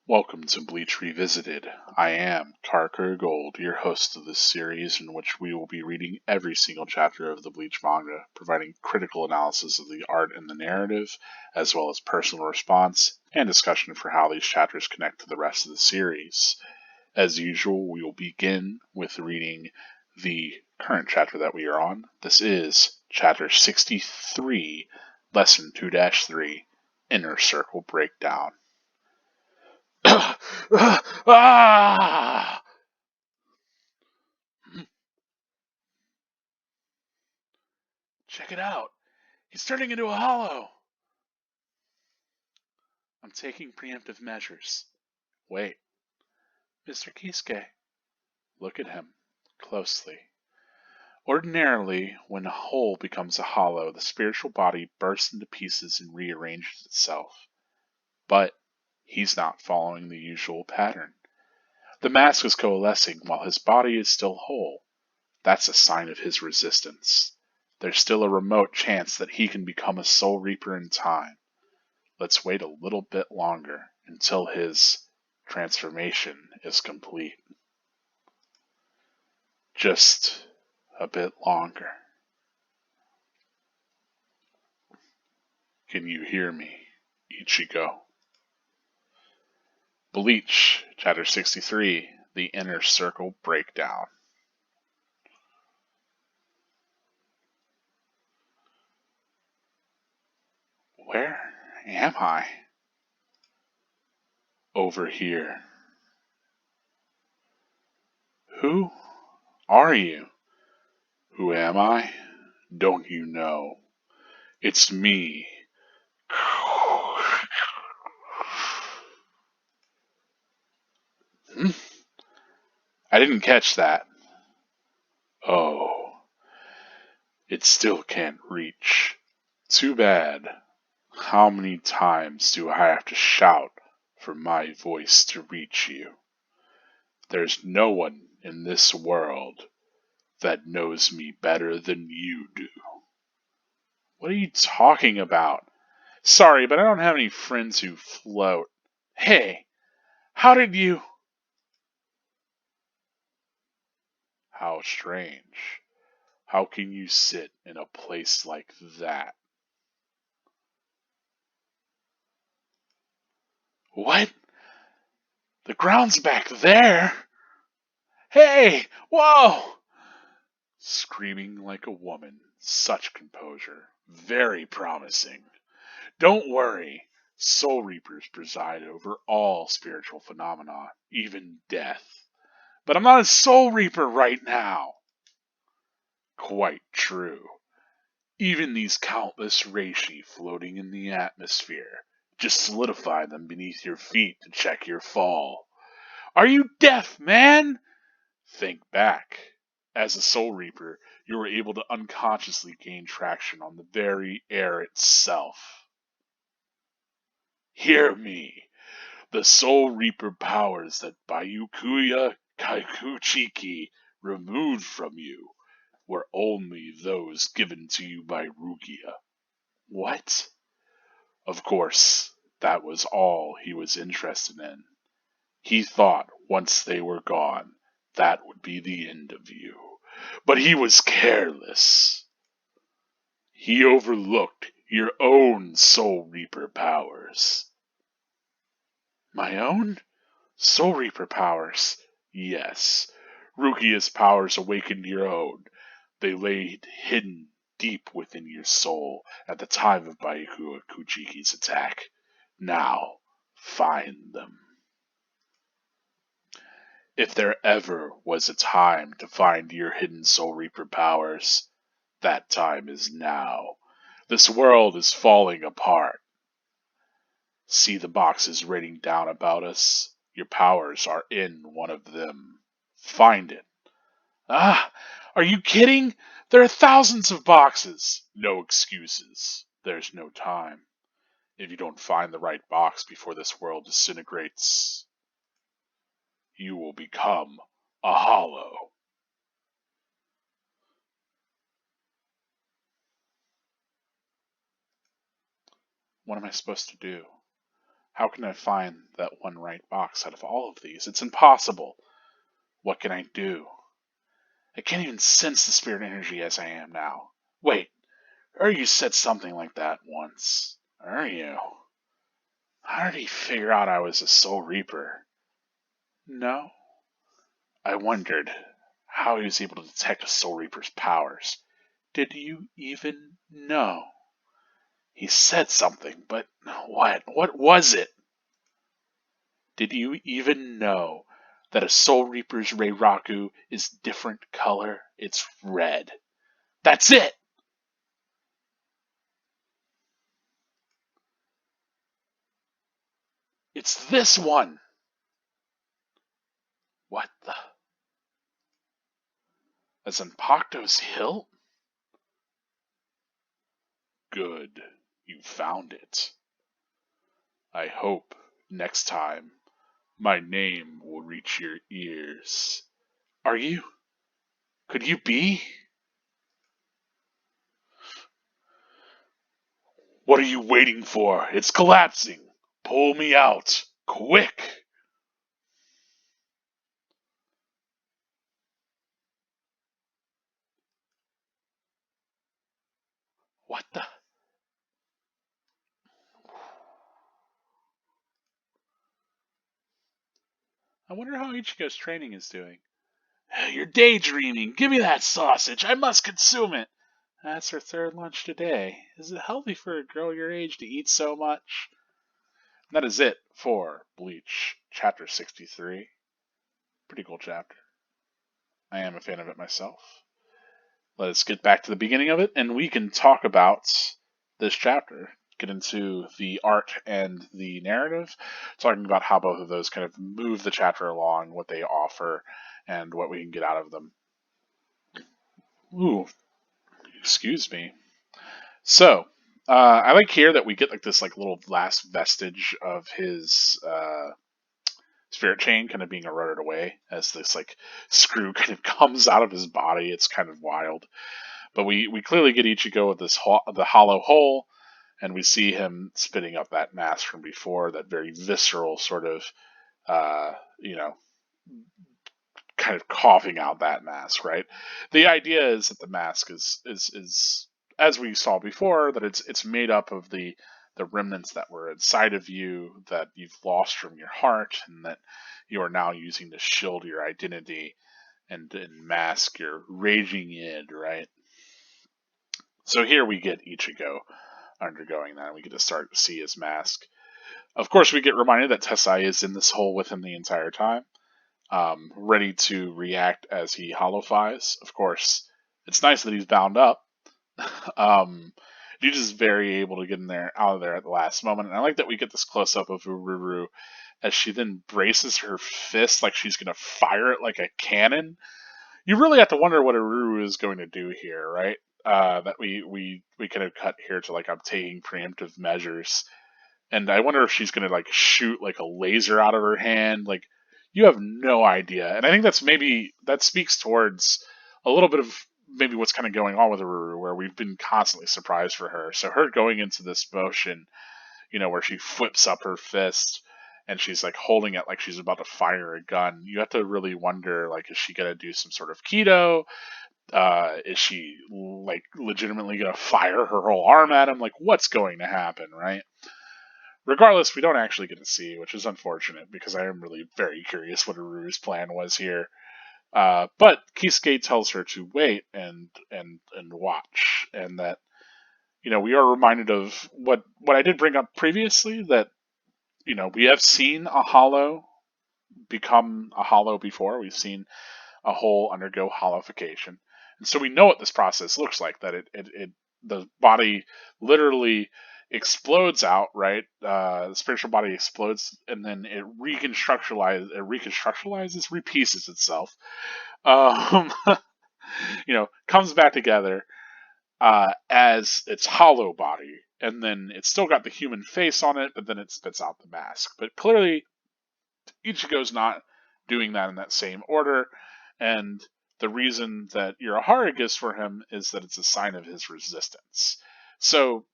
Welcome to Bleach Revisited. I am Karker Gold, your host of this series in which we will be reading every single chapter of the Bleach manga, providing critical analysis of the art and the narrative, as well as personal response and discussion for how these chapters connect to the rest of the series. As usual, we will begin with reading the current chapter that we are on. This is Chapter 63, Lesson 2-3, Inner Circle Breakdown. Ah! Check it out. He's turning into a hollow. I'm taking preemptive measures. Wait. Mr. Kisuke. Look at him closely. Ordinarily, when a whole becomes a hollow, the spiritual body bursts into pieces and rearranges itself. But he's not following the usual pattern. The mask is coalescing while his body is still whole. That's a sign of his resistance. There's still a remote chance that he can become a Soul Reaper in time. Let's wait a little bit longer until his transformation is complete. Just a bit longer. Can you hear me, Ichigo? Bleach, Chapter 63, The Inner Circle Breakdown. Where am I? Over here. Who are you? Who am I? Don't you know? It's me. I didn't catch that. Oh, it still can't reach. Too bad. How many times do I have to shout for my voice to reach you? There's no one in this world that knows me better than you do. What are you talking about? Sorry, but I don't have any friends who float. Hey, how did you... How strange. How can you sit in a place like that? What? The ground's back there? Hey! Whoa! Screaming like a woman. Such composure. Very promising. Don't worry. Soul Reapers preside over all spiritual phenomena, even death. But I'm not a Soul Reaper right now. Quite true. Even these countless reishi floating in the atmosphere, just solidify them beneath your feet to check your fall. Are you deaf, man? Think back. As a Soul Reaper, you were able to unconsciously gain traction on the very air itself. Hear me. The Soul Reaper powers that Bayukuya Kaikuchiki removed from you were only those given to you by Rukia. What? Of course, that was all he was interested in. He thought once they were gone, that would be the end of you. But he was careless. He overlooked your own Soul Reaper powers. My own? Soul Reaper powers? Yes. Rukia's powers awakened your own. They lay hidden deep within your soul at the time of Bayuku Kuchiki's attack. Now, find them. If there ever was a time to find your hidden Soul Reaper powers, that time is now. This world is falling apart. See the boxes raining down about us? Your powers are in one of them. Find it. Ah, are you kidding? There are thousands of boxes. No excuses. There's no time. If you don't find the right box before this world disintegrates, you will become a hollow. What am I supposed to do? How can I find that one right box out of all of these? It's impossible. What can I do? I can't even sense the spirit energy as I am now. Wait, you said something like that once. You? How did he figure out I was a Soul Reaper? No. I wondered how he was able to detect a Soul Reaper's powers. Did you even know? He said something, but what? What was it? Did you even know that a Soul Reaper's Reiraku is different color? It's red. That's it! It's this one! What the? A Zanpakuto's hilt? Good. You found it. I hope next time my name will reach your ears. Are you? Could you be? What are you waiting for? It's collapsing. Pull me out. Quick! What the? I wonder how Ichigo's training is doing. You're daydreaming. Give me that sausage. I must consume it. That's her third lunch today. Is it healthy for a girl your age to eat so much? And that is it for Bleach, Chapter 63. Pretty cool chapter. I am a fan of it myself. Let's get back to the beginning of it, and we can talk about this chapter. Get into the art and the narrative, talking about how both of those kind of move the chapter along, what they offer, and what we can get out of them. Ooh, excuse me. So, I like here that we get like this like little last vestige of his spirit chain kind of being eroded away as this like screw kind of comes out of his body. It's kind of wild, but we clearly get Ichigo with this the hollow hole, and we see him spitting up that mask from before, that very visceral sort of you know, kind of coughing out that mask, right? The idea is that the mask is as we saw before, that it's made up of the remnants that were inside of you that you've lost from your heart, and that you are now using to shield your identity and mask your raging id, right? So here we get Ichigo undergoing that, and we get to start to see his mask. Of course, we get reminded that Tessai is in this hole with him the entire time, ready to react as he hollowifies. Of course, it's nice that he's bound up. He's just very able to get in there, out of there at the last moment. And I like that we get this close up of Ururu as she then braces her fist like she's going to fire it like a cannon. You really have to wonder what Ururu is going to do here, right? That we kind of cut here to like, I'm taking preemptive measures, and I wonder if she's gonna like shoot like a laser out of her hand. Like, you have no idea, and I think that speaks towards a little bit of maybe what's kind of going on with Ururu, where we've been constantly surprised for her. So her going into this motion, where she flips up her fist and she's like holding it like she's about to fire a gun. You have to really wonder, like, is she gonna do some sort of keto? Is she like legitimately gonna fire her whole arm at him? Like, what's going to happen, right? Regardless, we don't actually get to see, which is unfortunate because I am really very curious what Uru's plan was here. But Kisuke tells her to wait and watch, and that we are reminded of what I did bring up previously, that we have seen a hollow become a hollow before. We've seen a hole undergo hollowification, and so we know what this process looks like. That it the body literally explodes out, right? The spiritual body explodes, and then it repieces itself, um, comes back together as its hollow body, and then it's still got the human face on it, but then it spits out the mask. But clearly, Ichigo's not doing that in that same order, and the reason that Urahara gives for him is that it's a sign of his resistance. So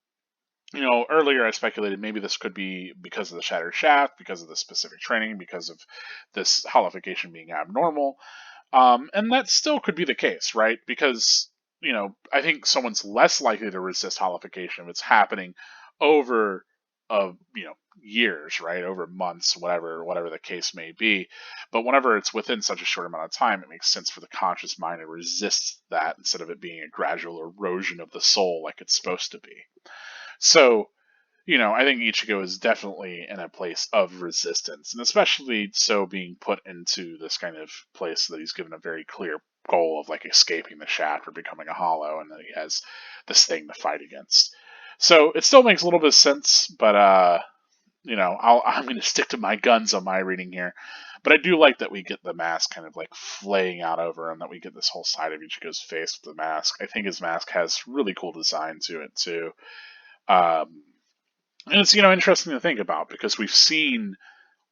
Earlier I speculated maybe this could be because of the Shattered Shaft, because of the specific training, because of this holification being abnormal. And that still could be the case, right? Because, I think someone's less likely to resist holification if it's happening over, years, right? Over months, whatever the case may be. But whenever it's within such a short amount of time, it makes sense for the conscious mind to resist that instead of it being a gradual erosion of the soul like it's supposed to be. So, I think Ichigo is definitely in a place of resistance, and especially so being put into this kind of place that he's given a very clear goal of like escaping the shaft or becoming a hollow, and that he has this thing to fight against. So it still makes a little bit of sense, but I'm going to stick to my guns on my reading here. But I do like that we get the mask kind of like flaying out over him, that we get this whole side of Ichigo's face with the mask. I think his mask has really cool design to it too. Um, and it's interesting to think about because we've seen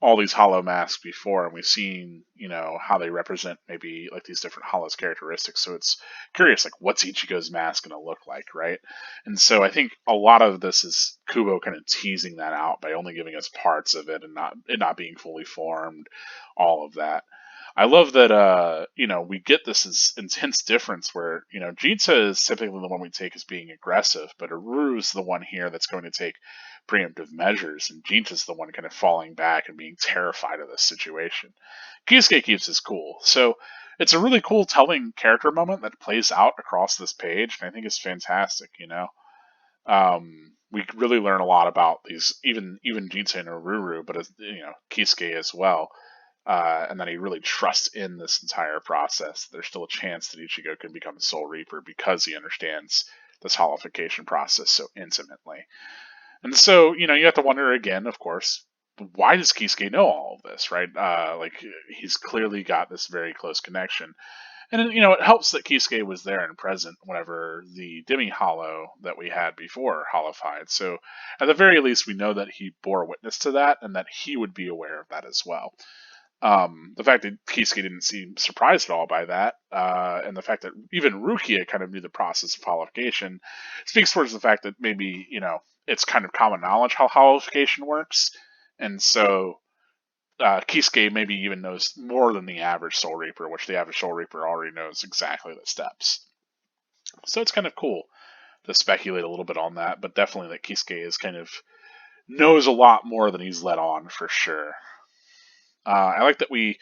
all these hollow masks before, and we've seen how they represent maybe like these different hollows characteristics. So it's curious, like what's Ichigo's mask going to look like, right? And so I think a lot of this is Kubo kind of teasing that out by only giving us parts of it and not being fully formed, all of that. I love that we get this intense difference where Jita is typically the one we take as being aggressive, but Aruru is the one here that's going to take preemptive measures, and Jita's the one kind of falling back and being terrified of this situation. Kisuke keeps his cool, so it's a really cool telling character moment that plays out across this page, and I think it's fantastic. We really learn a lot about these, even Jita and Aruru, but Kisuke as well. And that he really trusts in this entire process. There's still a chance that Ichigo can become a Soul Reaper because he understands this holification process so intimately. And so, you have to wonder again, of course, why does Kisuke know all of this, right? Like, he's clearly got this very close connection. And, it helps that Kisuke was there and present whenever the Demi Hollow that we had before holified. So, at the very least, we know that he bore witness to that and that he would be aware of that as well. The fact that Kisuke didn't seem surprised at all by that, and the fact that even Rukia kind of knew the process of holification, speaks towards the fact that maybe, it's kind of common knowledge how holification works. And so Kisuke maybe even knows more than the average Soul Reaper, which the average Soul Reaper already knows exactly the steps. So it's kind of cool to speculate a little bit on that, but definitely that Kisuke is kind of knows a lot more than he's let on for sure. I like that we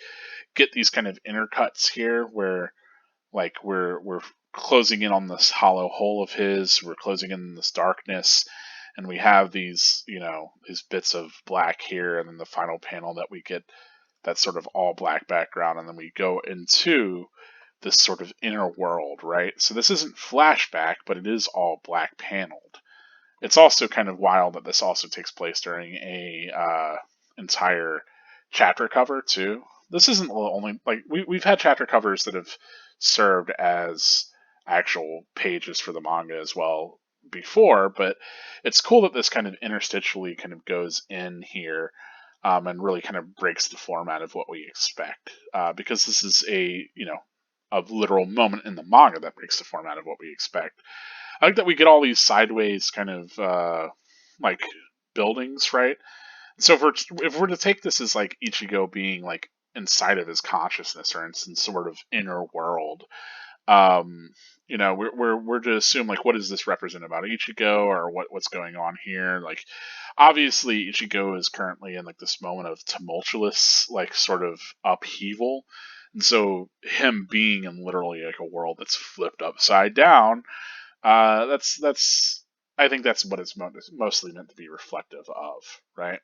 get these kind of intercuts here where like we're closing in on this hollow hole of his, we're closing in this darkness, and we have these bits of black here, and then the final panel that we get that sort of all black background, and then we go into this sort of inner world, right? So this isn't flashback, but it is all black paneled. It's also kind of wild that this also takes place during a entire chapter cover too. This isn't the only like we've had chapter covers that have served as actual pages for the manga as well before, but it's cool that this kind of interstitially kind of goes in here, and really kind of breaks the format of what we expect, because this is a literal moment in the manga that breaks the format of what we expect. I like that we get all these sideways kind of like buildings, right? So if we're to take this as like Ichigo being like inside of his consciousness or in some sort of inner world, um, we're to assume like what does this represent about Ichigo or what's going on here? Like obviously Ichigo is currently in like this moment of tumultuous like sort of upheaval. And so him being in literally like a world that's flipped upside down, that's I think that's what it's mostly meant to be reflective of, right?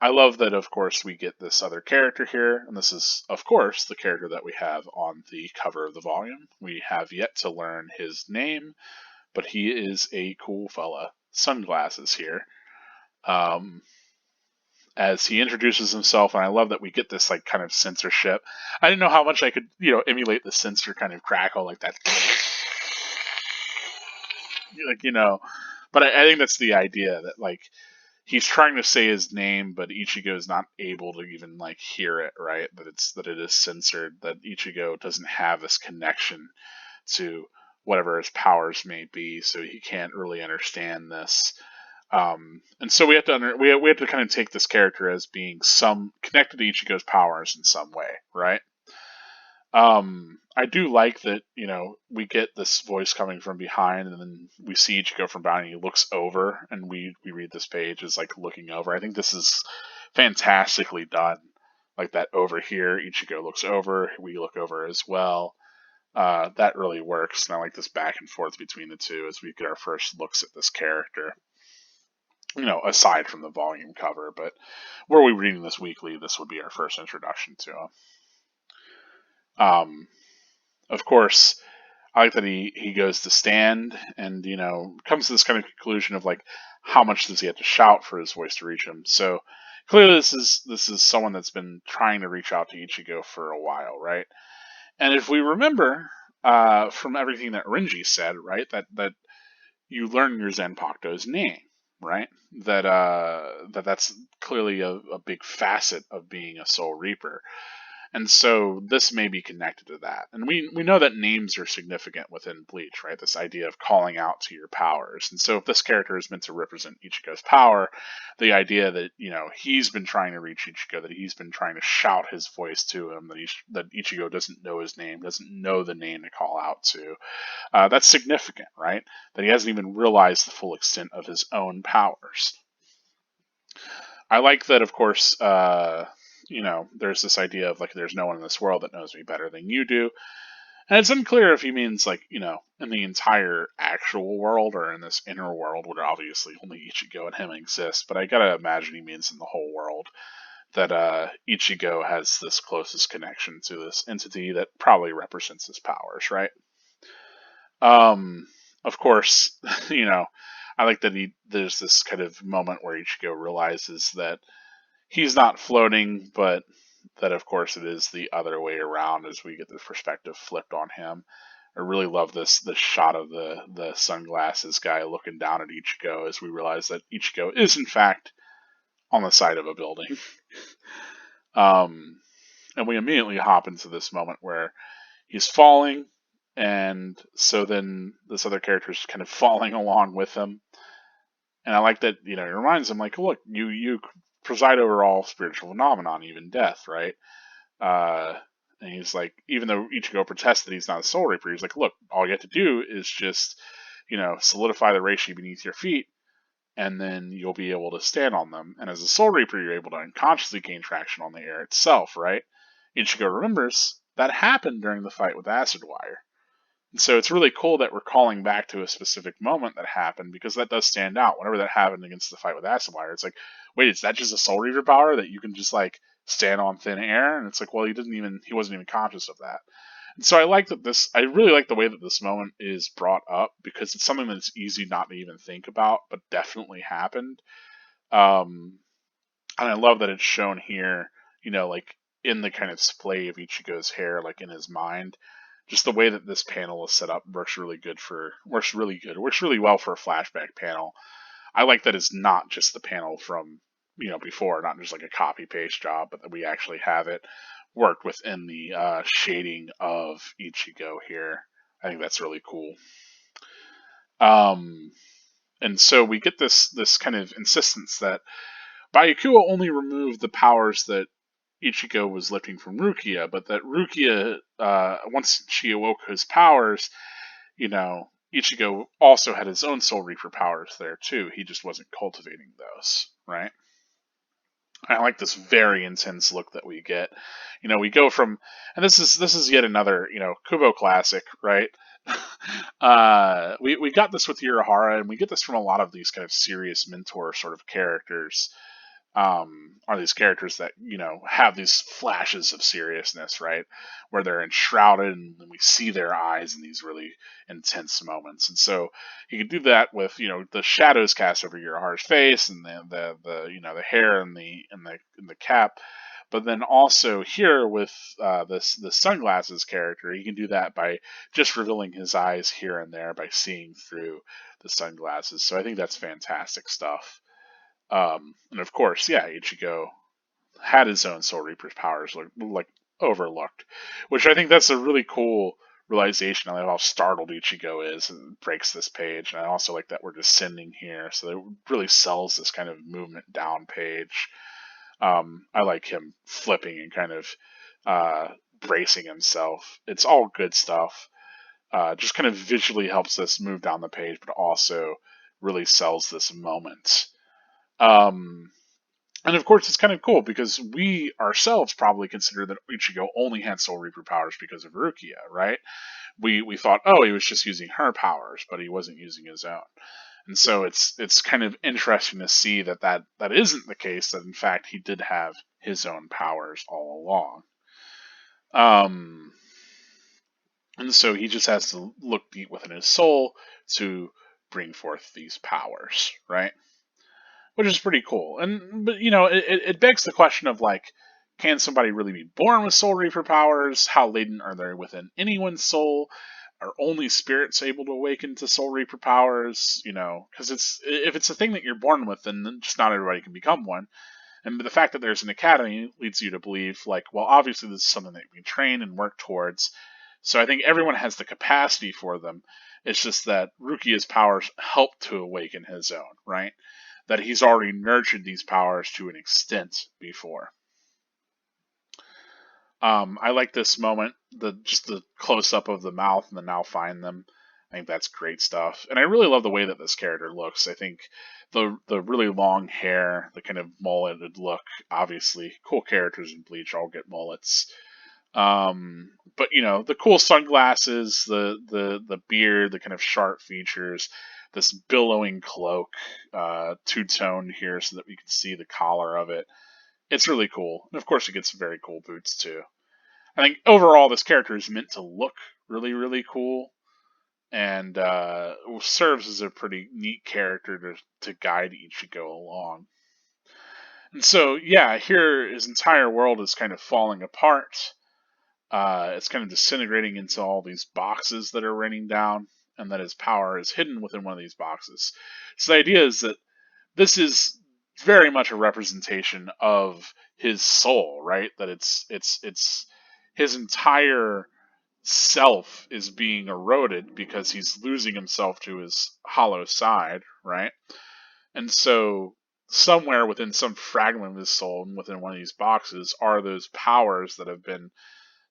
I love that, of course, we get this other character here, and this is, of course, the character that we have on the cover of the volume. We have yet to learn his name, but he is a cool fella. Sunglasses here. Um, as he introduces himself, and I love that we get this like kind of censorship. I didn't know how much I could, emulate the censor kind of crackle like that, like But I think that's the idea that like he's trying to say his name, but Ichigo is not able to even like hear it, right? That it is censored. That Ichigo doesn't have this connection to whatever his powers may be, so he can't really understand this. And so we have to we have to kind of take this character as being some connected to Ichigo's powers in some way, right? I do like that, we get this voice coming from behind, and then we see Ichigo from behind, and he looks over, and we read this page as like looking over. I think this is fantastically done. Like that over here, Ichigo looks over, we look over as well. That really works, and I like this back and forth between the two as we get our first looks at this character. Aside from the volume cover, but were we reading this weekly, this would be our first introduction to him. Of course, I like that he goes to stand and, comes to this kind of conclusion of like, how much does he have to shout for his voice to reach him? So clearly this is someone that's been trying to reach out to Ichigo for a while, right? And if we remember from everything that Renji said, right, that you learn your Zanpakuto's name, right? That's clearly a big facet of being a Soul Reaper. And so this may be connected to that. And we know that names are significant within Bleach, right? This idea of calling out to your powers. And so if this character is meant to represent Ichigo's power, the idea that, he's been trying to reach Ichigo, that he's been trying to shout his voice to him, that Ichigo doesn't know his name, doesn't know the name to call out to, that's significant, right? That he hasn't even realized the full extent of his own powers. I like that, of course, there's this idea of like, there's no one in this world that knows me better than you do. And it's unclear if he means like, in the entire actual world or in this inner world where obviously only Ichigo and him exist. But I gotta imagine he means in the whole world that Ichigo has this closest connection to this entity that probably represents his powers, right? Of course, I like that there's this kind of moment where Ichigo realizes that he's not floating, but that of course it is the other way around as we get the perspective flipped on him. I really love this shot of the sunglasses guy looking down at Ichigo as we realize that Ichigo is in fact on the side of a building. And we immediately hop into this moment where he's falling, and so then this other character is kind of falling along with him. And I like that, it reminds him, like, look, you preside over all spiritual phenomenon, even death, right? And he's like, even though Ichigo protests that he's not a Soul Reaper, he's like, look, all you have to do is just, solidify the reishi beneath your feet, and then you'll be able to stand on them. And as a Soul Reaper, you're able to unconsciously gain traction on the air itself, right? Ichigo remembers that happened during the fight with Acid Wire. And so it's really cool that we're calling back to a specific moment that happened, because that does stand out. Whenever that happened against the fight with Acid Wire, it's like, wait, is that just a Soul Reaver power that you can just like stand on thin air? And it's like, well, he wasn't even conscious of that. And so I really like the way that this moment is brought up, because it's something that's easy not to even think about, but definitely happened. And I love that it's shown here, like in the kind of splay of Ichigo's hair, like in his mind. Just the way that this panel is set up works really well for a flashback panel. I like that it's not just the panel from before, not just like a copy paste job, but that we actually have it worked within the shading of Ichigo here. I think that's really cool. And so we get this kind of insistence that Byakuya only removed the powers that Ichigo was lifting from Rukia, but that Rukia, once she awoke his powers, Ichigo also had his own Soul Reaper powers there too. He just wasn't cultivating those, right? I like this very intense look that we get. We go from, and this is yet another, Kubo classic, right? We got this with Urahara, and we get this from a lot of these kind of serious mentor sort of characters. Are these characters that have these flashes of seriousness, right, where they're enshrouded and we see their eyes in these really intense moments. And so you can do that with the shadows cast over Urahara's face and the hair and the cap. But then also here with the sunglasses character, you can do that by just revealing his eyes here and there by seeing through the sunglasses. So I think that's fantastic stuff. And of course, yeah, Ichigo had his own Soul Reaper's powers like overlooked, which I think that's a really cool realization. I like how startled Ichigo is and breaks this page. And I also like that we're descending here, so it really sells this kind of movement down page. I like him flipping and kind of bracing himself. It's all good stuff. Just kind of visually helps us move down the page, but also really sells this moment. And of course, it's kind of cool because we ourselves probably consider that Ichigo only had Soul Reaper powers because of Rukia, right? We thought, oh, he was just using her powers, but he wasn't using his own. And so it's kind of interesting to see that isn't the case. That in fact he did have his own powers all along. And so he just has to look deep within his soul to bring forth these powers, right? Which is pretty cool. But it begs the question of like, can somebody really be born with Soul Reaper powers? How latent are they within anyone's soul? Are only spirits able to awaken to Soul Reaper powers? Because if it's a thing that you're born with, then just not everybody can become one. And the fact that there's an academy leads you to believe, like, well, obviously this is something that we train and work towards. So I think everyone has the capacity for them. It's just that Rukia's powers help to awaken his own, right? That he's already nurtured these powers to an extent before. I like this moment, just the close up of the mouth and the now find them. I think that's great stuff, and I really love the way that this character looks. I think the really long hair, the kind of mulleted look. Obviously, cool characters in Bleach all get mullets. But the cool sunglasses, the beard, the kind of sharp features, this billowing cloak, two-toned here so that we can see the collar of it. It's really cool. And of course it gets very cool boots too. I think overall this character is meant to look really, really cool, and serves as a pretty neat character to guide Ichigo along. And so, yeah, here his entire world is kind of falling apart. It's kind of disintegrating into all these boxes that are raining down, and that his power is hidden within one of these boxes. So the idea is that this is very much a representation of his soul, right? That it's his entire self is being eroded because he's losing himself to his hollow side, right? And so somewhere within some fragment of his soul and within one of these boxes are those powers that have been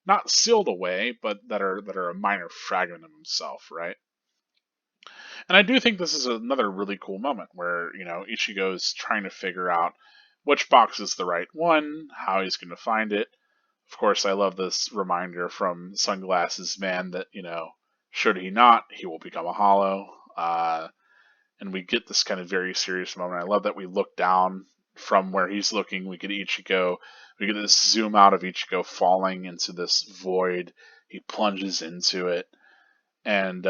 not sealed away, but that are a minor fragment of himself, right? And I do think this is another really cool moment where, Ichigo's trying to figure out which box is the right one, how he's going to find it. Of course, I love this reminder from Sunglasses Man that, should he not, he will become a hollow. And we get this kind of very serious moment. I love that we look down from where he's looking. We get Ichigo. We get this zoom out of Ichigo falling into this void. He plunges into it. And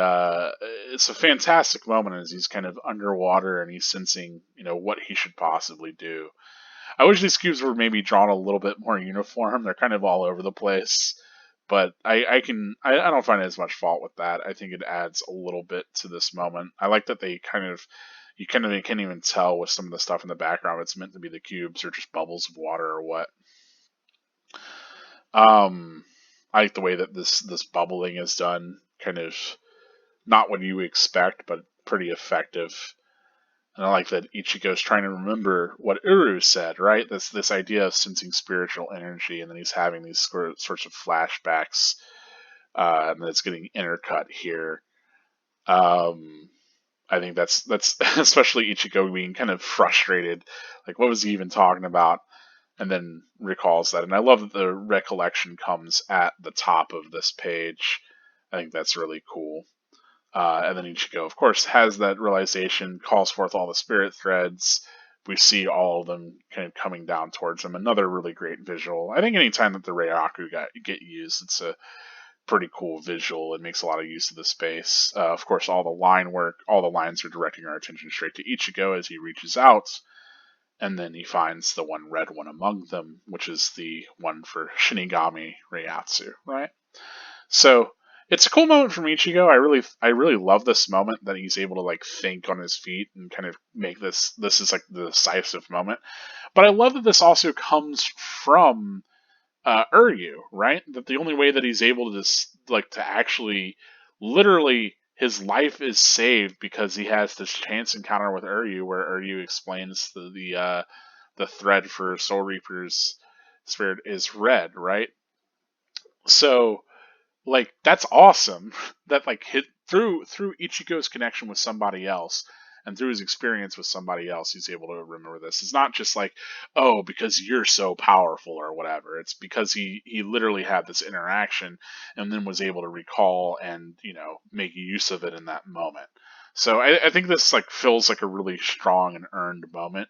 it's a fantastic moment as he's kind of underwater and he's sensing, what he should possibly do. I wish these cubes were maybe drawn a little bit more uniform. They're kind of all over the place, but I don't find as much fault with that. I think it adds a little bit to this moment. I like that you can't even tell with some of the stuff in the background it's meant to be the cubes or just bubbles of water or what. I like the way that this bubbling is done, kind of not what you expect, but pretty effective. And I like that Ichigo's trying to remember what Uru said, right? This idea of sensing spiritual energy, and then he's having these sorts of flashbacks, and it's getting intercut here. I think that's especially Ichigo being kind of frustrated, like what was he even talking about, and then recalls that. And I love that the recollection comes at the top of this page. I think that's really cool. And then Ichigo, of course, has that realization, calls forth all the spirit threads. We see all of them kind of coming down towards him. Another really great visual. I think anytime that the Reiaku get used, it's a pretty cool visual. It makes a lot of use of the space. Of course, all the line work, all the lines are directing our attention straight to Ichigo as he reaches out. And then he finds the one red one among them, which is the one for Shinigami Reiatsu, right? So it's a cool moment from Ichigo. I really love this moment that he's able to like think on his feet and kind of make this is like the decisive moment. But I love that this also comes from Uryu, right? That the only way that he's able to to actually, literally, his life is saved because he has this chance encounter with Uryu, where Uryu explains the thread for Soul Reaper's spirit is red, right? So like that's awesome that like hit through Ichigo's connection with somebody else and through his experience with somebody else he's able to remember this. It's not just like, oh, because you're so powerful or whatever. It's because he literally had this interaction and then was able to recall and make use of it in that moment. So I think this like feels like a really strong and earned moment,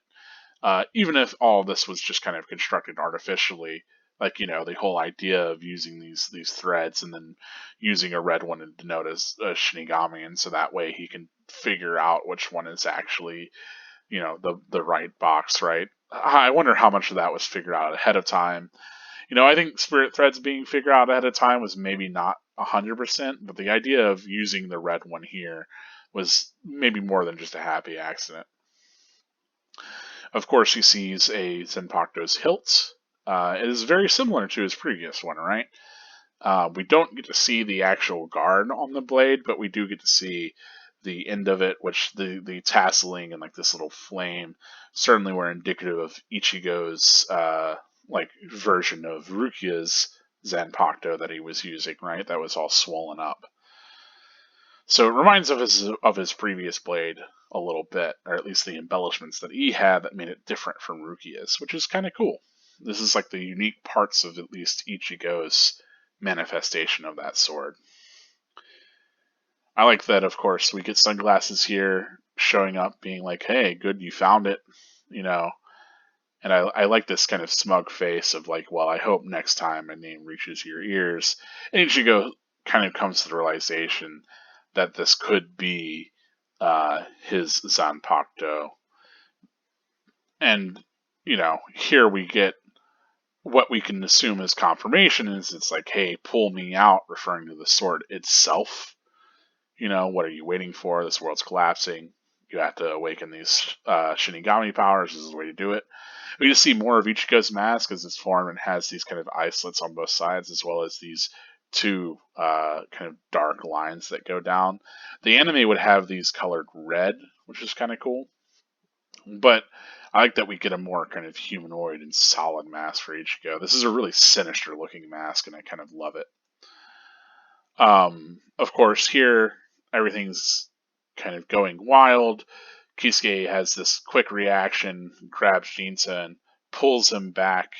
even if all this was just kind of constructed artificially, like the whole idea of using these threads and then using a red one to denote as a Shinigami, and so that way he can figure out which one is actually the right box, right? I wonder how much of that was figured out ahead of time. I think spirit threads being figured out ahead of time was maybe not 100%, but the idea of using the red one here was maybe more than just a happy accident. Of course, he sees a Zenpakuto's hilt. It is very similar to his previous one, right? We don't get to see the actual guard on the blade, but we do get to see the end of it, which the tasseling and like this little flame certainly were indicative of Ichigo's like version of Rukia's Zanpakuto that he was using, right? That was all swollen up. So it reminds of his previous blade a little bit, or at least the embellishments that he had that made it different from Rukia's, which is kind of cool. This is like the unique parts of at least Ichigo's manifestation of that sword. I like that, of course, we get sunglasses here showing up, being like, "Hey, good, you found it," you know. And I like this kind of smug face of like, "Well, I hope next time my name reaches your ears." And Ichigo kind of comes to the realization that this could be his Zanpakuto. And, here we get what we can assume is confirmation is it's like, hey, pull me out, referring to the sword itself. What are you waiting for? This world's collapsing. You have to awaken these Shinigami powers. This is the way to do it. We just see more of Ichigo's mask as it's formed and has these kind of eye slits on both sides, as well as these two kind of dark lines that go down. The anime would have these colored red, which is kind of cool. But I like that we get a more kind of humanoid and solid mask for Ichigo. This is a really sinister looking mask, and I kind of love it. Of course, here everything's kind of going wild. Kisuke has this quick reaction, grabs Jinta and pulls him back,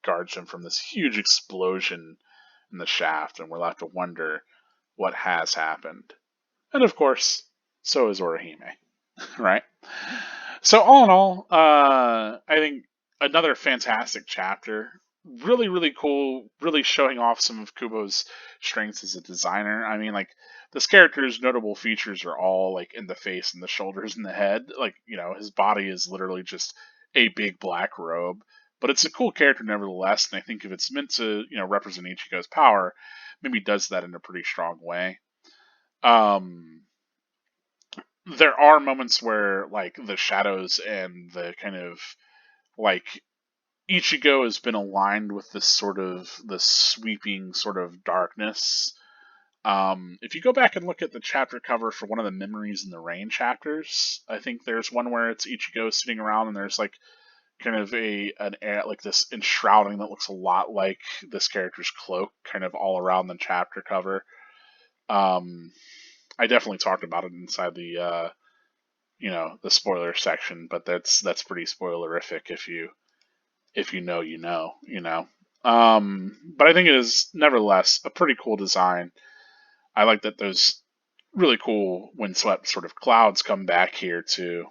guards him from this huge explosion in the shaft, and we're left to wonder what has happened. And of course, so is Orihime, right? So all in all, I think another fantastic chapter. Really, really cool. Really showing off some of Kubo's strengths as a designer. I mean, like this character's notable features are all like in the face and the shoulders and the head. Like his body is literally just a big black robe. But it's a cool character nevertheless, and I think if it's meant to represent Ichigo's power, maybe does that in a pretty strong way. Um, there are moments where like the shadows and the kind of like Ichigo has been aligned with this sweeping sort of darkness. If you go back and look at the chapter cover for one of the Memories in the Rain chapters, I think there's one where it's Ichigo sitting around and there's like kind of an air like this enshrouding that looks a lot like this character's cloak, kind of all around the chapter cover. I definitely talked about it inside the spoiler section, but that's pretty spoilerific if you know you know. But I think it is nevertheless a pretty cool design. I like that those really cool windswept sort of clouds come back here too.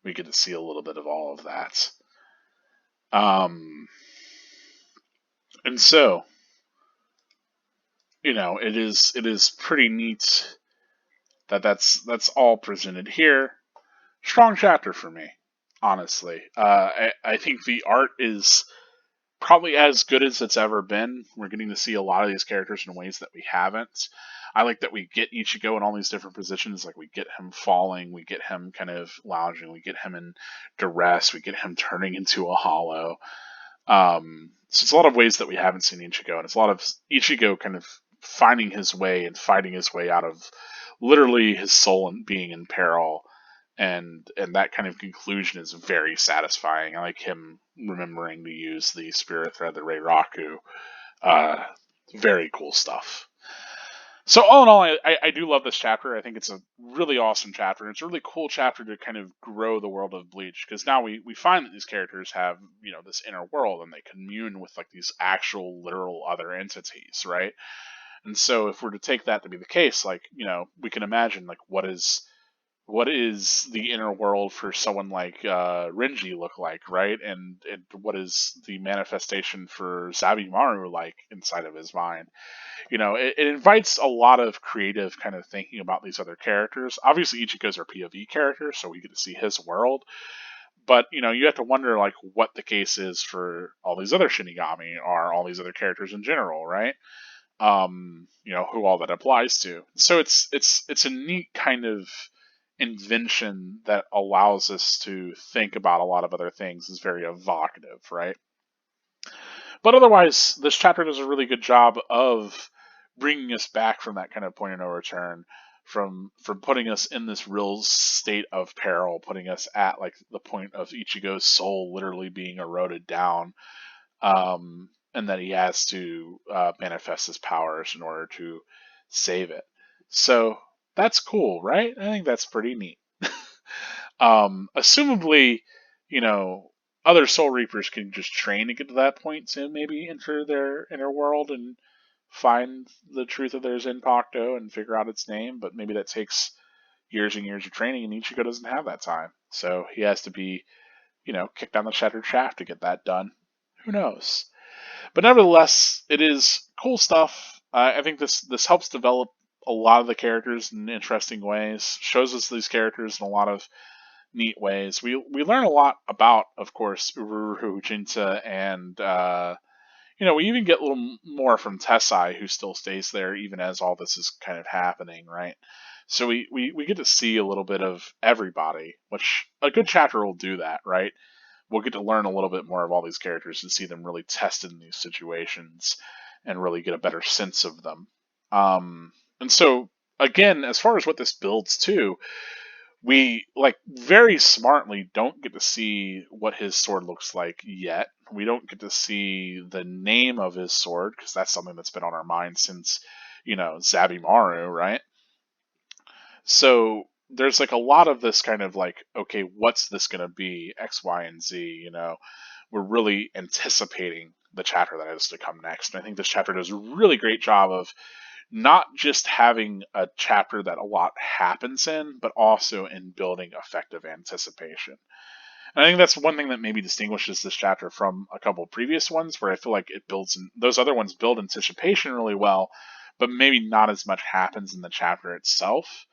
We get to see a little bit of all of that. Um, and so it is pretty neat that that's all presented here. Strong chapter for me, honestly. I think the art is probably as good as it's ever been. We're getting to see a lot of these characters in ways that we haven't. I like that we get Ichigo in all these different positions. Like we get him falling, we get him kind of lounging, we get him in duress, we get him turning into a hollow. So it's a lot of ways that we haven't seen Ichigo, and it's a lot of Ichigo kind of finding his way and fighting his way out of literally his soul and being in peril. And that kind of conclusion is very satisfying. I like him remembering to use the spirit thread, the Reiraku. Uh, Very cool stuff. So all in all, I do love this chapter. I think it's a really awesome chapter. It's a really cool chapter to kind of grow the world of Bleach, because now we find that these characters have, you know, this inner world, and they commune with like these actual literal other entities, right? And so if we're to take that to be the case, like, you know, we can imagine like what is the inner world for someone like Renji look like, right? And what is the manifestation for Zabimaru like inside of his mind? You know, it invites a lot of creative kind of thinking about these other characters. Obviously, Ichigo's our POV character, so we get to see his world. But, you know, you have to wonder, like, what the case is for all these other Shinigami or all these other characters in general, right? You know, who all that applies to. So it's a neat kind of invention that allows us to think about a lot of other things. Is very evocative, right? But otherwise, this chapter does a really good job of bringing us back from that kind of point of no return, from putting us in this real state of peril, putting us at like the point of Ichigo's soul literally being eroded down, and that he has to manifest his powers in order to save it. So that's cool, right? I think that's pretty neat. Assumably, you know, other Soul Reapers can just train to get to that point to maybe enter their inner world and find the truth of their Zenpakuto and figure out its name, but maybe that takes years and years of training, and Ichigo doesn't have that time. So he has to be, you know, kicked down the shattered shaft to get that done. Who knows? But nevertheless, it is cool stuff. I think this helps develop a lot of the characters in interesting ways, shows us these characters in a lot of neat ways. We learn a lot about, of course, Ururu, Jinta, and you know, we even get a little more from Tessai, who still stays there even as all this is kind of happening, right? So we get to see a little bit of everybody, which a good chapter will do that, right? We'll get to learn a little bit more of all these characters and see them really tested in these situations and really get a better sense of them. And so, again, as far as what this builds to, we like very smartly don't get to see what his sword looks like yet. We don't get to see the name of his sword, because that's something that's been on our mind since, you know, Zabimaru, right? So there's like a lot of this kind of like, okay, what's this going to be? X, Y, and Z, you know? We're really anticipating the chapter that is to come next. And I think this chapter does a really great job of not just having a chapter that a lot happens in, but also in building effective anticipation. And I think that's one thing that maybe distinguishes this chapter from a couple of previous ones, where I feel like it builds, those other ones build anticipation really well, but maybe not as much happens in the chapter itself.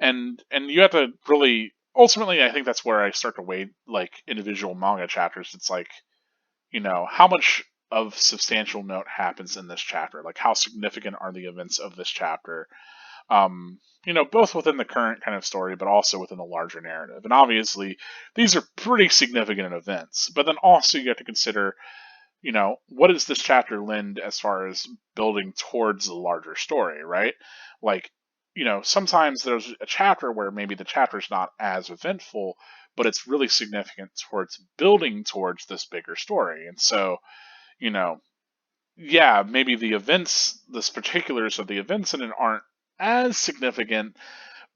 And you have to really, ultimately, I think that's where I start to weigh like individual manga chapters. It's like, you know, how much of substantial note happens in this chapter? Like, how significant are the events of this chapter? You know, both within the current kind of story, but also within the larger narrative. And obviously, these are pretty significant events. But then also you have to consider, you know, what does this chapter lend as far as building towards the larger story, right? Like, you know, sometimes there's a chapter where maybe the chapter's not as eventful, but it's really significant towards building towards this bigger story. And so, you know, yeah, maybe the events, the particulars of the events in it aren't as significant,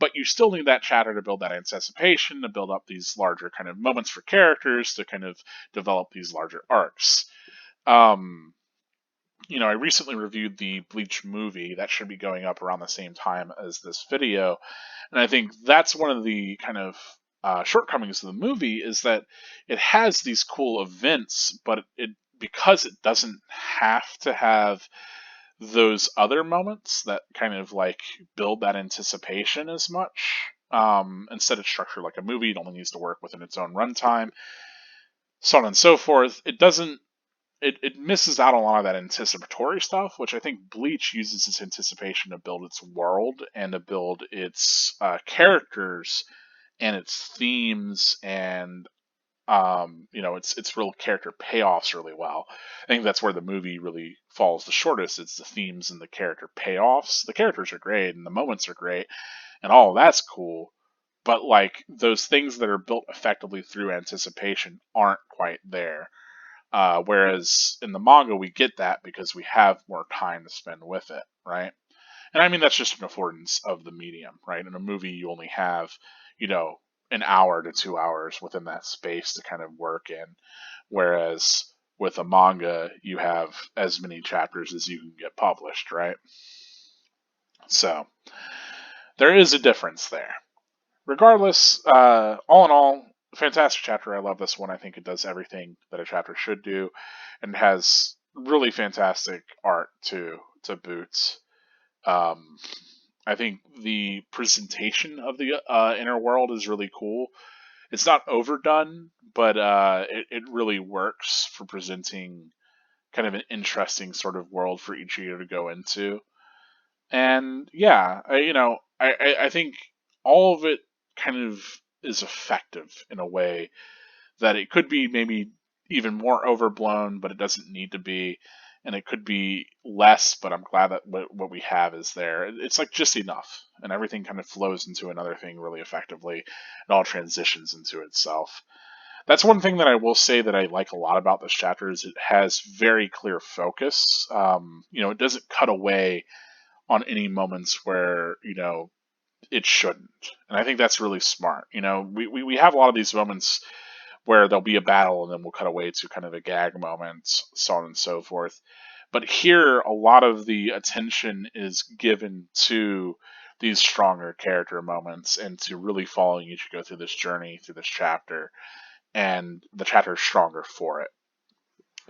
but you still need that chatter to build that anticipation, to build up these larger kind of moments for characters, to kind of develop these larger arcs. Um, you know, I recently reviewed the Bleach movie that should be going up around the same time as this video, and I think that's one of the kind of shortcomings of the movie is that it has these cool events, but it because it doesn't have to have those other moments that kind of like build that anticipation as much. Instead, it's structured like a movie; it only needs to work within its own runtime, so on and so forth. It doesn't it misses out on a lot of that anticipatory stuff, which I think Bleach uses its anticipation to build its world and to build its characters and its themes and It's real character payoffs really well. I think that's where the movie really falls the shortest. It's the themes and the character payoffs. The characters are great and the moments are great and all of that's cool, but like those things that are built effectively through anticipation aren't quite there. Whereas in the manga, we get that because we have more time to spend with it, right? And I mean, that's just an affordance of the medium, right? In a movie, you only have, you know, an hour to 2 hours within that space to kind of work in. Whereas with a manga, you have as many chapters as you can get published, right? So there is a difference there. Regardless, all in all, fantastic chapter. I love this one. I think it does everything that a chapter should do, and has really fantastic art to boot. Um, I think the presentation of the inner world is really cool. It's not overdone, but it really works for presenting kind of an interesting sort of world for Ichigo to go into. And yeah, I think all of it kind of is effective in a way that it could be maybe even more overblown, but it doesn't need to be. And it could be less, but I'm glad that what we have is there. It's like just enough, and everything kind of flows into another thing really effectively. It all transitions into itself. That's one thing that I will say that I like a lot about this chapter is it has very clear focus. It doesn't cut away on any moments where it shouldn't, and I think that's really smart. We have a lot of these moments where there'll be a battle and then we'll cut away to kind of a gag moment, so on and so forth. But here, a lot of the attention is given to these stronger character moments and to really following Ichigo through this journey, through this chapter, and the chapter is stronger for it.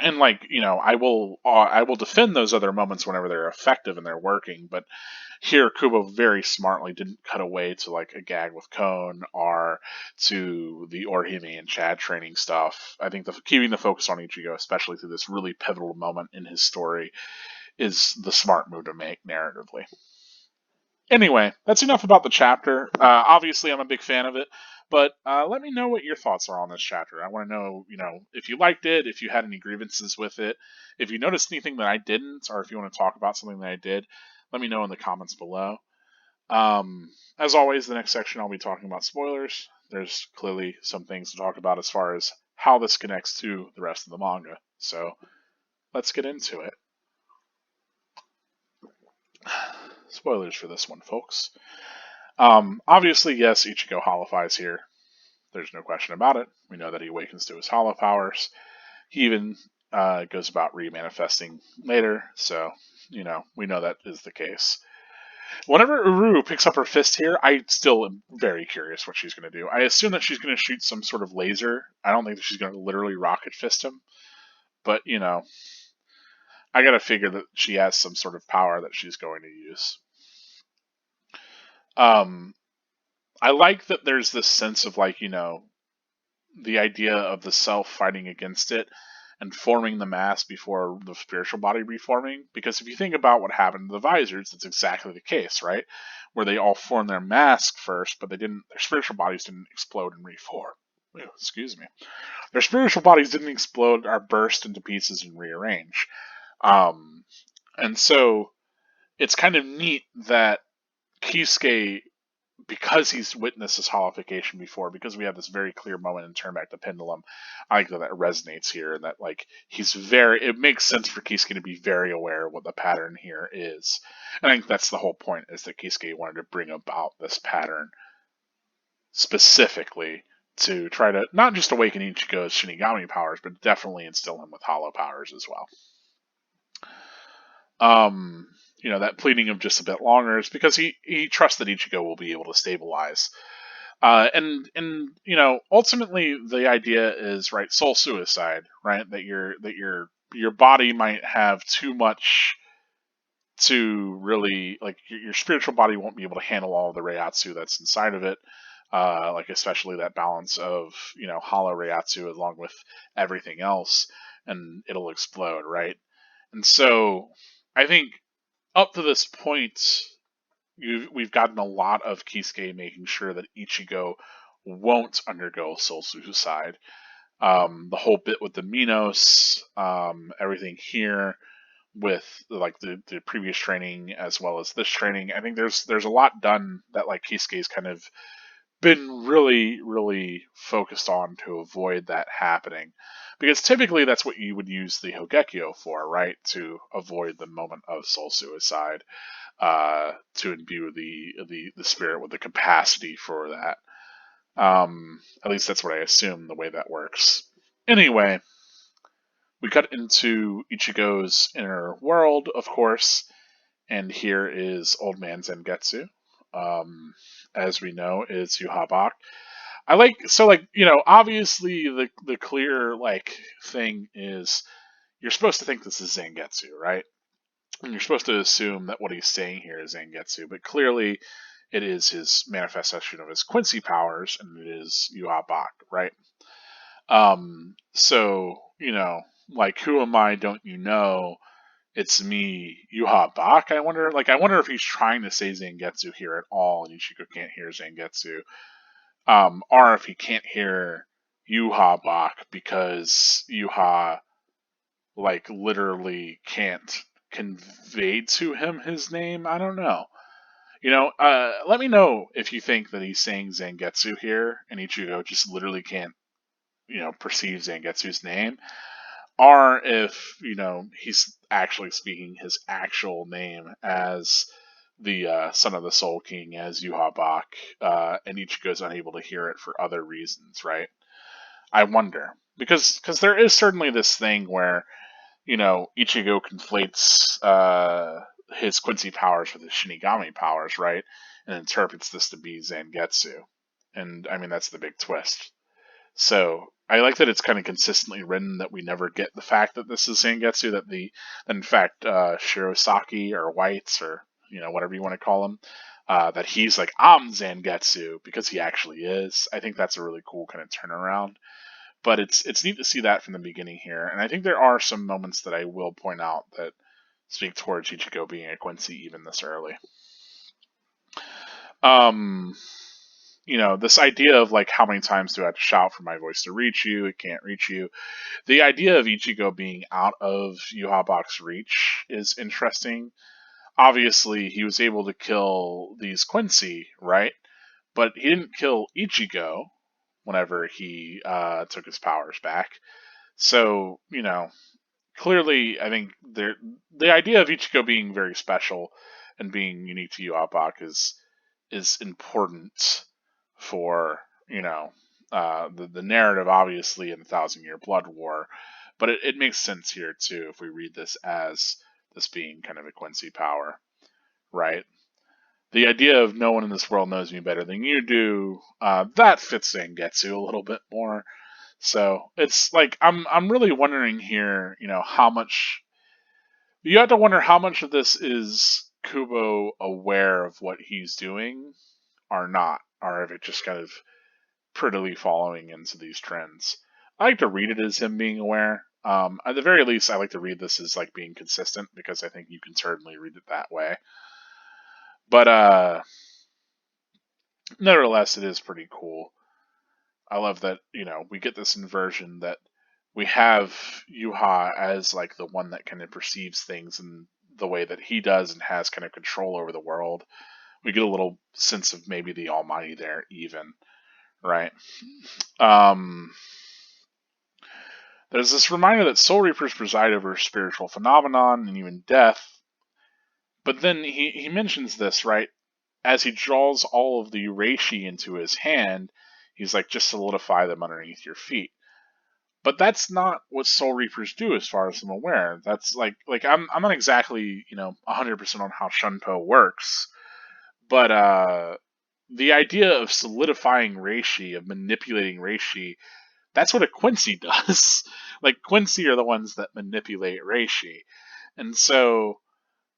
And I will defend those other moments whenever they're effective and they're working, but here Kubo very smartly didn't cut away to like a gag with Cone or to the Orihime and Chad training stuff. I think keeping the focus on Ichigo, especially through this really pivotal moment in his story, is the smart move to make narratively. Anyway, that's enough about the chapter. Obviously, I'm a big fan of it, but let me know what your thoughts are on this chapter. I want to know, if you liked it, if you had any grievances with it, if you noticed anything that I didn't, or if you want to talk about something that I did, let me know in the comments below. As always, the next section I'll be talking about spoilers. There's clearly some things to talk about as far as how this connects to the rest of the manga. So let's get into it. Spoilers for this one, folks. Obviously, yes, Ichigo holofies here. There's no question about it. We know that he awakens to his hollow powers. He even goes about remanifesting later, so, we know that is the case. Whenever Uru picks up her fist here, I still am very curious what she's going to do. I assume that she's going to shoot some sort of laser. I don't think that she's going to literally rocket fist him. But, I got to figure that she has some sort of power that she's going to use. I like that there's this sense of the idea of the self fighting against it and forming the mass before the spiritual body reforming. Because if you think about what happened to the visors, that's exactly the case, right? Where they all formed their mask first, but their spiritual bodies didn't explode and reform. Excuse me. Their spiritual bodies didn't explode or burst into pieces and rearrange. And so it's kind of neat that Kisuke, because he's witnessed this holification before, because we have this very clear moment in Turn Back the Pendulum, I like that resonates here, and that it makes sense for Kisuke to be very aware of what the pattern here is. And I think that's the whole point, is that Kisuke wanted to bring about this pattern specifically to try to not just awaken Ichigo's Shinigami powers, but definitely instill him with hollow powers as well. That pleading of just a bit longer is because he trusts that Ichigo will be able to stabilize. And ultimately the idea is, right, soul suicide, right? That your body might have too much to really, like, your spiritual body won't be able to handle all the Reiatsu that's inside of it. Especially that balance of, hollow Reiatsu along with everything else, and it'll explode, right? And so I think up to this point, we've gotten a lot of Kisuke making sure that Ichigo won't undergo soul suicide. The whole bit with the Minos, everything here with like the previous training as well as this training. I think there's a lot done that like Kisuke's kind of been really focused on to avoid that happening. Because typically that's what you would use the Hogekyo for, right? To avoid the moment of soul suicide, to imbue the spirit with the capacity for that. At least that's what I assume the way that works. Anyway, we cut into Ichigo's inner world, of course, and here is Old Man Zangetsu. As we know, is Yuhabak. I like so like obviously the clear like thing is you're supposed to think this is Zangetsu, right? And you're supposed to assume that what he's saying here is Zangetsu, but clearly it is his manifestation of his Quincy powers, and it is Yuhabak, right? So like who am I? Don't you know? It's me, Yuha Bach. I wonder if he's trying to say Zangetsu here at all, and Ichigo can't hear Zangetsu, or if he can't hear Yuha Bach because Yuha like literally can't convey to him his name. I don't know. Let me know if you think that he's saying Zangetsu here, and Ichigo just literally can't, perceive Zangetsu's name, or if he's actually speaking his actual name as the son of the Soul King, as Yuhabak, and Ichigo's unable to hear it for other reasons, right? I wonder because there is certainly this thing where Ichigo conflates his Quincy powers with his Shinigami powers, right, and interprets this to be Zangetsu, and I mean that's the big twist. So I like that it's kind of consistently written that we never get the fact that this is Zangetsu, that in fact Shirosaki or Whites or whatever you want to call him, that he's like I'm Zangetsu because he actually is. I think that's a really cool kind of turnaround. But it's neat to see that from the beginning here, and I think there are some moments that I will point out that speak towards Ichigo being a Quincy even this early. Um, this idea of like how many times do I have to shout for my voice to reach you? It can't reach you. The idea of Ichigo being out of Yuhabak's reach is interesting. Obviously, he was able to kill these Quincy, right? But he didn't kill Ichigo whenever he took his powers back. So, clearly, I think the idea of Ichigo being very special and being unique to Yuhabak is important for the narrative, obviously, in the Thousand Year Blood War, but it makes sense here too if we read this as this being kind of a Quincy power, right? The idea of no one in this world knows me better than you do, that fits Zangetsu a little bit more. So it's like I'm really wondering here, how much you have to wonder how much of this is Kubo aware of what he's doing or not, or if it just kind of prettily following into these trends. I like to read it as him being aware. At the very least, I like to read this as like being consistent because I think you can certainly read it that way. But nevertheless, it is pretty cool. I love that we get this inversion that we have Yuha as like the one that kind of perceives things in the way that he does and has kind of control over the world. We get a little sense of maybe the Almighty there, even, right? Um, there's this reminder that Soul Reapers preside over spiritual phenomenon and even death. But then he mentions this, right? As he draws all of the Reishi into his hand, he's like, just solidify them underneath your feet. But that's not what Soul Reapers do, as far as I'm aware. That's like I'm not exactly 100% on how Shunpo works, but the idea of solidifying Reishi, of manipulating Reishi, that's what a Quincy does. Like Quincy are the ones that manipulate Reishi, and so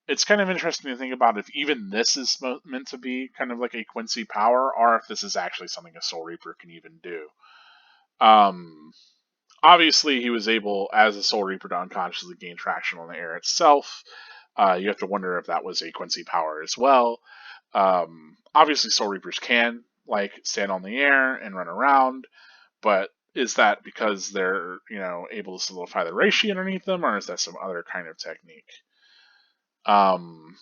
it's kind of interesting to think about if even this is meant to be kind of like a Quincy power, or if this is actually something a Soul Reaper can even do. Um, Obviously, he was able, as a Soul Reaper, to unconsciously gain traction on the air itself. You have to wonder if that was a Quincy power as well. Obviously, Soul Reapers can like stand on the air and run around, but Is that because they're, able to solidify the reishi underneath them, or is that some other kind of technique? Um,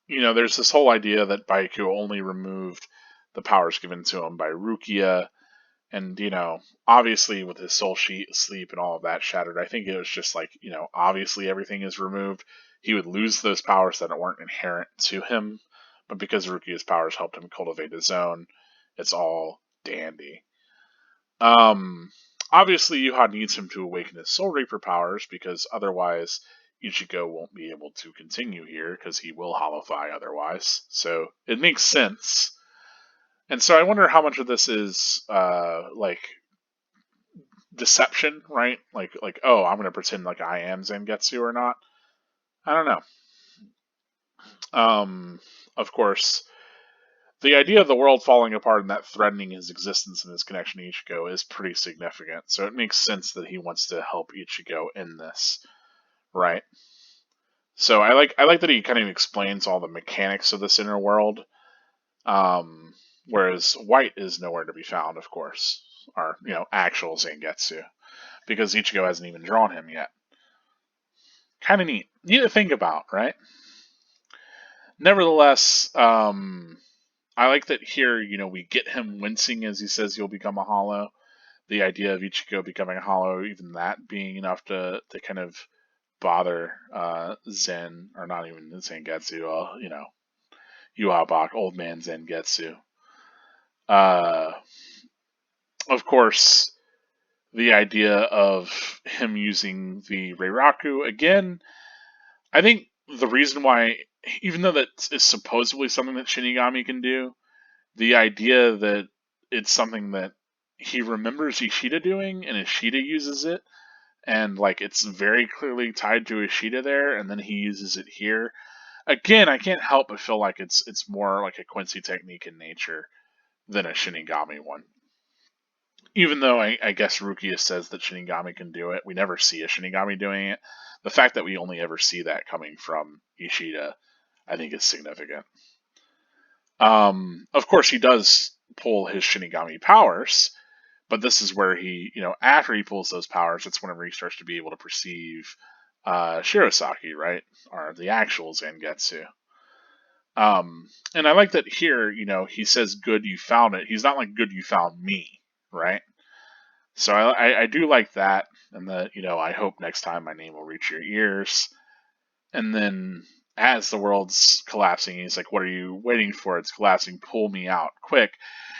there's this whole idea that Baiku only removed the powers given to him by Rukia, and obviously with his soul sheet sleep and all of that shattered, I think it was just like, obviously everything is removed. He would lose those powers that weren't inherent to him, but because Rukia's powers helped him cultivate his own, it's all dandy. Um, Obviously, Yuha needs him to awaken his Soul Reaper powers because otherwise Ichigo won't be able to continue here because he will holofy otherwise. So it makes sense. And so I wonder how much of this is like deception, right? Like oh, I'm gonna pretend like I am Zangetsu or not. I don't know. Of course, the idea of the world falling apart and that threatening his existence and his connection to Ichigo is pretty significant. So it makes sense that he wants to help Ichigo in this, right? So I like that he kind of explains all the mechanics of this inner world. Um, Whereas White is nowhere to be found, of course, or actual Zangetsu, because Ichigo hasn't even drawn him yet. Kind of neat. Neat to think about, right? Nevertheless, I like that here, we get him wincing as he says he'll become a hollow. The idea of Ichigo becoming a hollow, even that being enough to kind of bother Zen, or not even Zangetsu, Yuhabak, old man Zangetsu. Uh, of course, the idea of him using the Reiraku again, I think the reason why, even though that is supposedly something that Shinigami can do, the idea that it's something that he remembers Ishida doing and Ishida uses it, and like it's very clearly tied to Ishida there, and then he uses it here. Again, I can't help but feel like it's more like a Quincy technique in nature than a Shinigami one. Even though I guess Rukia says that Shinigami can do it, we never see a Shinigami doing it. The fact that we only ever see that coming from Ishida, I think, is significant. Of course, he does pull his Shinigami powers, but this is where he, after he pulls those powers, it's whenever he starts to be able to perceive Shirosaki, right? Or the actual Zangetsu. And I like that here, he says, good, you found it. He's not like, good, you found me, right? So I do like that, and that, I hope next time my name will reach your ears. And then as the world's collapsing, he's like, "What are you waiting for? It's collapsing. Pull me out, quick!"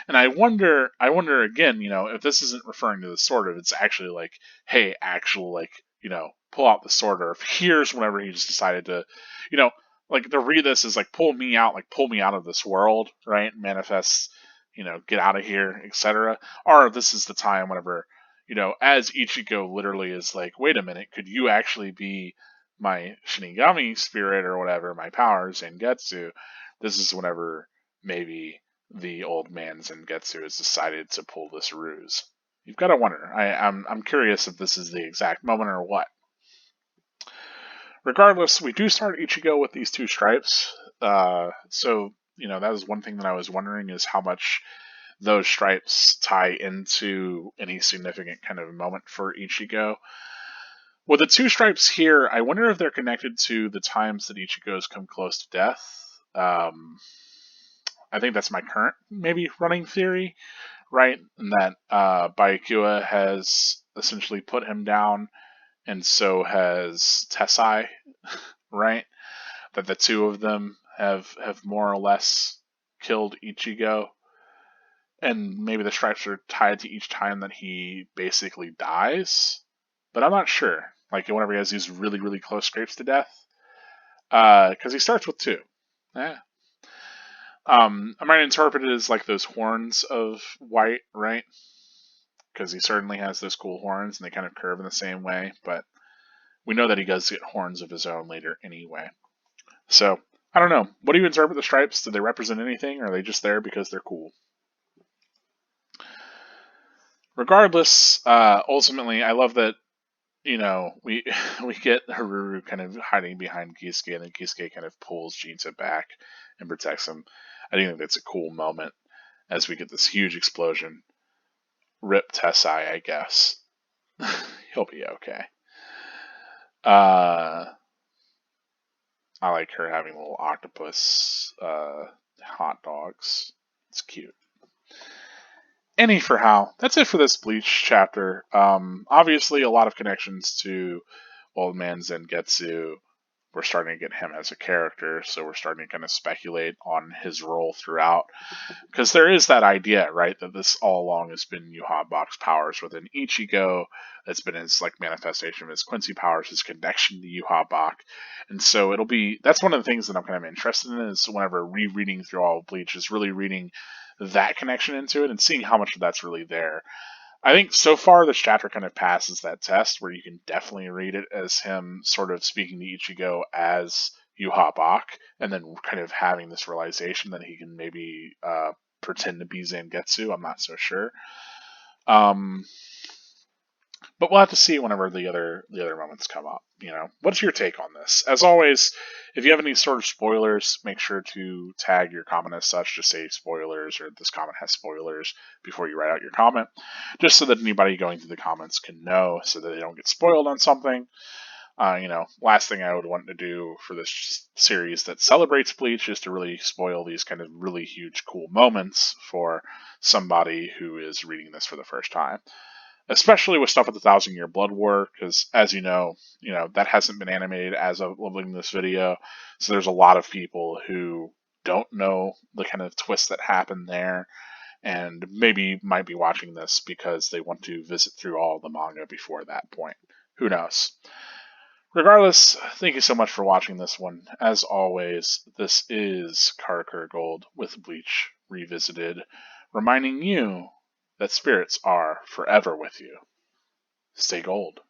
And I wonder again, if this isn't referring to the sword, if it's actually like, "Hey, actual like, pull out the sword," or if here's whenever he just decided to, you know, like to read this is like, "Pull me out," like pull me out of this world, right? Manifests, get out of here, etc. Or this is the time whenever, as Ichigo literally is like, "Wait a minute, could you actually be my Shinigami spirit or whatever, my powers, Zangetsu?" This is whenever maybe the old man Zangetsu has decided to pull this ruse. You've got to wonder. I'm curious if this is the exact moment or what. Regardless, we do start Ichigo with these two stripes. So that was one thing that I was wondering is how much those stripes tie into any significant kind of moment for Ichigo. With the two stripes here, I wonder if they're connected to the times that Ichigo's come close to death. I think that's my current maybe running theory, right? And that Byakuya has essentially put him down, and so has Tessai, right? That the two of them have more or less killed Ichigo, and maybe the stripes are tied to each time that he basically dies, but I'm not sure. Like whenever he has these really really close scrapes to death, because he starts with two. Yeah. I might interpret it as like those horns of White, right? Because he certainly has those cool horns, and they kind of curve in the same way. But we know that he does get horns of his own later anyway. So I don't know. What do you interpret the stripes? Do they represent anything, or are they just there because they're cool? Regardless, ultimately, I love that we we get Haruru kind of hiding behind Kisuke, and then Kisuke kind of pulls Jinta back and protects him. I think that's a cool moment as we get this huge explosion. Rip Tessai, I guess. He'll be okay. I like her having little octopus hot dogs. It's cute. Any for how. That's it for this Bleach chapter. Obviously, a lot of connections to Old Man Zangetsu. We're starting to get him as a character, so we're starting to kind of speculate on his role throughout. Because there is that idea, right, that this all along has been Yuhabak's powers within Ichigo. That's been his like manifestation of his Quincy powers, his connection to Yuhabak. And so that's one of the things that I'm kind of interested in is whenever rereading through all of Bleach is really reading that connection into it and seeing how much of that's really there. I think so far this chapter kind of passes that test where you can definitely read it as him sort of speaking to Ichigo as Yuhabak, and then kind of having this realization that he can maybe pretend to be Zangetsu. I'm not so sure. But we'll have to see whenever the other moments come up. What's your take on this? As always, if you have any sort of spoilers, make sure to tag your comment as such. Just say spoilers or this comment has spoilers before you write out your comment, just so that anybody going through the comments can know, so that they don't get spoiled on something. Last thing I would want to do for this series that celebrates Bleach is to really spoil these kind of really huge, cool moments for somebody who is reading this for the first time. Especially with stuff with the 1,000-Year Blood War, because as you know, that hasn't been animated as of living this video, so there's a lot of people who don't know the kind of twist that happened there, and maybe might be watching this because they want to visit through all the manga before that point. Who knows? Regardless, thank you so much for watching this one. As always, this is Karakura Gold with Bleach Revisited, reminding you that spirits are forever with you. Stay gold.